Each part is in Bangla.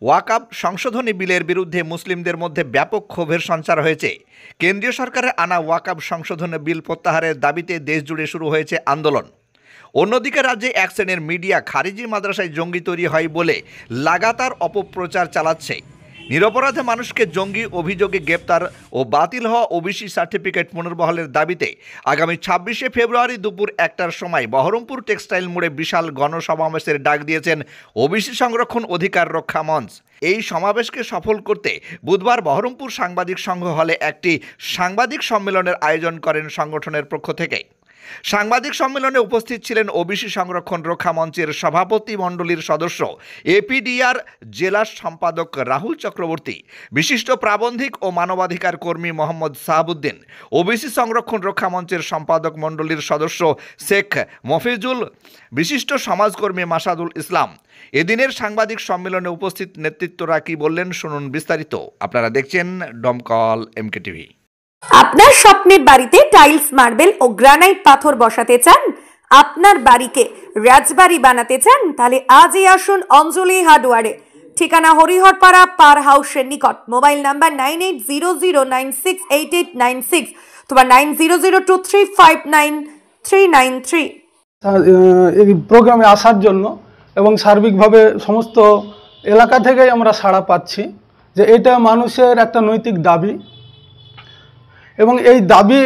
ওয়াকফ সংশোধনী বিলের বিরুদ্ধে মুসলিমদের মধ্যে ব্যাপক ক্ষোভের সঞ্চার হয়েছে। কেন্দ্রীয় সরকারের আনা ওয়াকফ সংশোধনী বিল প্রত্যাহারের দাবিতে দেশজুড়ে শুরু হয়েছে আন্দোলন। অন্যদিকে রাজ্যে এক শ্রেণীর মিডিয়া খারিজি মাদ্রাসায় জঙ্গি তৈরি হয় বলে লাগাতার অপপ্রচার চালাচ্ছে। নিরপরাধে মানুষকে জঙ্গি অভিযোগে গ্রেপ্তার ও বাতিল হওয়া ওবিসি সার্টিফিকেট পুনর্বহালের দাবিতে আগামী ২৬শে ফেব্রুয়ারি দুপুর ১টার সময় বহরমপুর টেক্সটাইল মোড়ে বিশাল গণসমাবেশের ডাক দিয়েছেন ওবিসি সংরক্ষণ অধিকার রক্ষা মঞ্চ। এই সমাবেশকে সফল করতে বুধবার বহরমপুর সাংবাদিক সংঘ হলে একটি সাংবাদিক সম্মেলনের আয়োজন করেন সংগঠনের পক্ষ থেকে। সাংবাদিক সম্মেলনে উপস্থিত ছিলেন ওবিসি সংরক্ষণ রক্ষা মঞ্চের সভাপতি মণ্ডলীর সদস্য এপিডিআর জেলা সম্পাদক রাহুল চক্রবর্তী, বিশিষ্ট প্রাবন্ধিক ও মানবাধিকার কর্মী মোহাম্মদ সাহাবুদ্দিন, ওবিসি সংরক্ষণ রক্ষা মঞ্চের সম্পাদক মণ্ডলীর সদস্য শেখ মফিজুল, বিশিষ্ট সমাজকর্মী মাসাদুল ইসলাম। এদিনের সাংবাদিক সম্মেলনে উপস্থিত নেতৃত্বরা কি বললেন শুনুন বিস্তারিত। আপনারা দেখছেন ডমকল এমকে টিভি। আপনার স্বপ্নের বাড়িতে টাইলস, মার্বেল ও গ্রানাইট পাথর বসাতে চান, আপনার বাড়িকে রাজবাড়ি বানাতে চান, তাহলে আজই আসুন অঞ্জলি হার্ডওয়্যারে। ঠিকানা হরিহরপাড়া পার হাউসের নিকট। মোবাইল নাম্বার 9800968896 অথবা 9002359393। এই প্রোগ্রামে আসার জন্য এবং সার্বিকভাবে সমস্ত এলাকা থেকেই আমরা সাড়া পাচ্ছি যে এটা মানুষের একটা নৈতিক দাবি এবং এই দাবি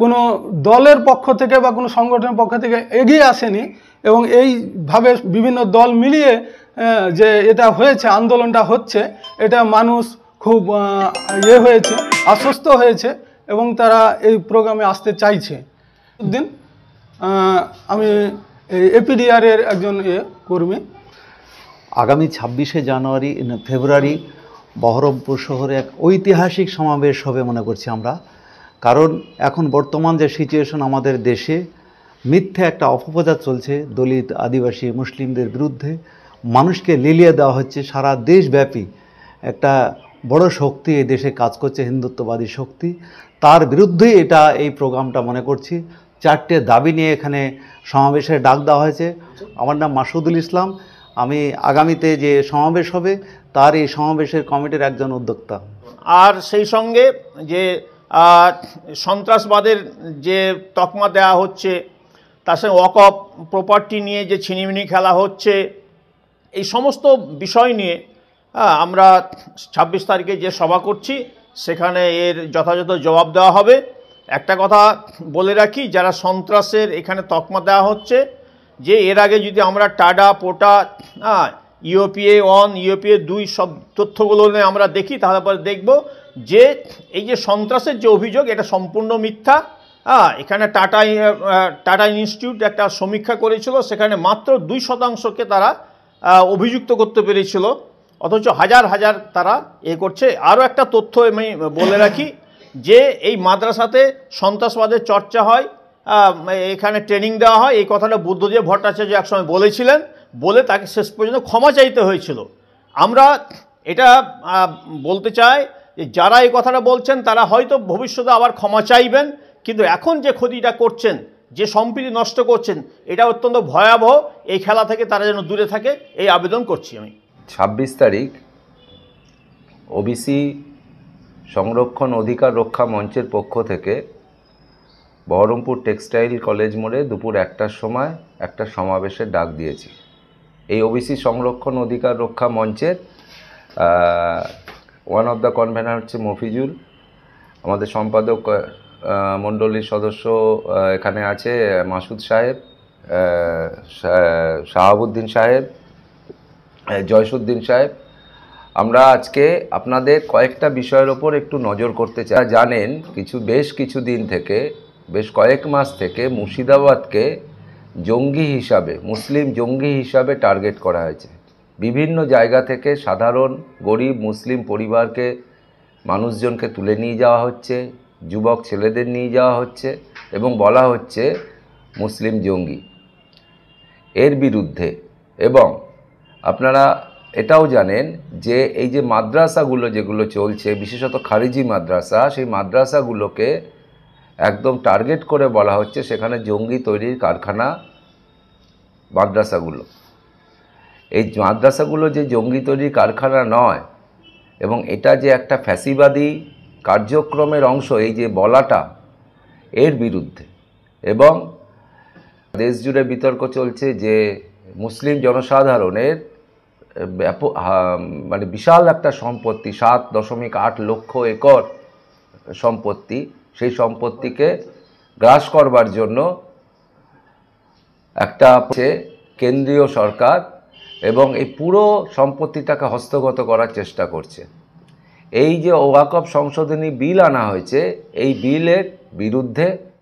কোনো দলের পক্ষ থেকে বা কোনো সংগঠনের পক্ষ থেকে এগিয়ে আসেনি এবং এইভাবে বিভিন্ন দল মিলিয়ে যে এটা হয়েছে, আন্দোলনটা হচ্ছে, এটা মানুষ খুব হয়েছে, আশ্বস্ত হয়েছে এবং তারা এই প্রোগ্রামে আসতে চাইছে। দিন আমি এপিডিআর-এর একজন কর্মী। আগামী ২৬শে ফেব্রুয়ারি বহরমপুর শহরে এক ঐতিহাসিক সমাবেশ হবে মনে করছি আমরা। কারণ এখন বর্তমান যে সিচুয়েশন আমাদের দেশে, মিথ্যে একটা অপপ্রচার চলছে দলিত, আদিবাসী, মুসলিমদের বিরুদ্ধে, মানুষকে লিলিয়ে দেওয়া হচ্ছে। সারা দেশব্যাপী একটা বড় শক্তি এই দেশে কাজ করছে, হিন্দুত্ববাদী শক্তি, তার বিরুদ্ধেই এই প্রোগ্রামটা মনে করছি। 4টে দাবি নিয়ে এখানে সমাবেশের ডাক দেওয়া হয়েছে। আমার নাম মাসুদুল ইসলাম, আমি আগামীতে যে সমাবেশ হবে তার এই সমাবেশের কমিটির একজন উদ্যোক্তা। আর সেই সঙ্গে যে সন্ত্রাসবাদের যে তকমা দেওয়া হচ্ছে, তার সঙ্গে ওয়াকফ প্রপার্টি নিয়ে যে ছিনিমিনি খেলা হচ্ছে, এই সমস্ত বিষয় নিয়ে আমরা ২৬ তারিখে যে সভা করছি সেখানে এর যথাযথ জবাব দেওয়া হবে। একটা কথা বলে রাখি, যারা সন্ত্রাসের এখানে তকমা দেওয়া হচ্ছে, যে এর আগে যদি আমরা টাডা, পোটা, ইউপিএ 1, ইউপিএ 2 সব তথ্যগুলো নিয়ে আমরা দেখি, তাহলে পরে দেখব যে এই যে সন্ত্রাসের যে অভিযোগ, এটা সম্পূর্ণ মিথ্যা। এখানে টাটা ইনস্টিটিউট একটা সমীক্ষা করেছিল, সেখানে মাত্র 2% তারা অভিযুক্ত করতে পেরেছিল, অথচ হাজার হাজার তারা করছে। আরও একটা তথ্য আমি বলে রাখি, যে এই মাদ্রাসাতে সন্ত্রাসবাদের চর্চা হয়, এখানে ট্রেনিং দেওয়া হয়, এই কথাটা বুদ্ধদেব ভট্টাচার্য একসময় বলেছিলেন, বলে তাকে শেষ পর্যন্ত ক্ষমা চাইতে হয়েছিল। আমরা এটা বলতে চাই যে যারা এই কথাটা বলছেন তারা হয়তো ভবিষ্যতে আবার ক্ষমা চাইবেন, কিন্তু এখন যে ক্ষতিটা করছেন, যে সম্প্রীতি নষ্ট করছেন, এটা অত্যন্ত ভয়াবহ। এই খেলা থেকে তারা যেন দূরে থাকে, এই আবেদন করছি আমি। ২৬ তারিখ ওবিসি সংরক্ষণ অধিকার রক্ষা মঞ্চের পক্ষ থেকে বহরমপুর টেক্সটাইল কলেজ মোড়ে দুপুর ১টার সময় একটা সমাবেশের ডাক দিয়েছি। এই ওবিসি সংরক্ষণ অধিকার রক্ষা মঞ্চের ওয়ান অফ দ্য কনভেনার হচ্ছে মফিজুল, আমাদের সম্পাদক মণ্ডলীর সদস্য এখানে আছে মাসুদ সাহেব, শাহাবুদ্দিন সাহেব, জয়সুদ্দিন সাহেব। আমরা আজকে আপনাদের কয়েকটা বিষয়ের ওপর একটু নজর করতে চাই। জানেন বেশ কিছু দিন থেকে, বেশ কয়েক মাস থেকে মুর্শিদাবাদকে জঙ্গি হিসাবে, মুসলিম জঙ্গি হিসাবে টার্গেট করা হয়েছে। বিভিন্ন জায়গা থেকে সাধারণ গরিব মুসলিম পরিবারকে, মানুষজনকে তুলে নিয়ে যাওয়া হচ্ছে, যুবক ছেলেদের নিয়ে যাওয়া হচ্ছে এবং বলা হচ্ছে মুসলিম জঙ্গি। এর বিরুদ্ধে, এবং আপনারা এটাও জানেন যে এই যে মাদ্রাসাগুলো যেগুলো চলছে, বিশেষত খারিজি মাদ্রাসা, সেই মাদ্রাসাগুলোকে একদম টার্গেট করে বলা হচ্ছে সেখানে জঙ্গি তৈরির কারখানা মাদ্রাসাগুলো। এই মাদ্রাসাগুলো যে জঙ্গি তৈরির কারখানা নয় এবং এটা যে একটা ফ্যাসিবাদী কার্যক্রমের অংশ, এই যে বলাটা, এর বিরুদ্ধে। এবং দেশ জুড়ে বিতর্ক চলছে যে মুসলিম জনসাধারণের মানে বিশাল একটা সম্পত্তি, 7.8 লক্ষ একর সম্পত্তি, সেই সম্পত্তিকে গ্রাস করবার জন্য একটা কেন্দ্রীয় সরকার এবং এই পুরো সম্পত্তিটাকে হস্তগত করার চেষ্টা করছে। এই যে ওয়াকফ সংশোধনী বিল আনা হয়েছে, এই বিলের বিরুদ্ধে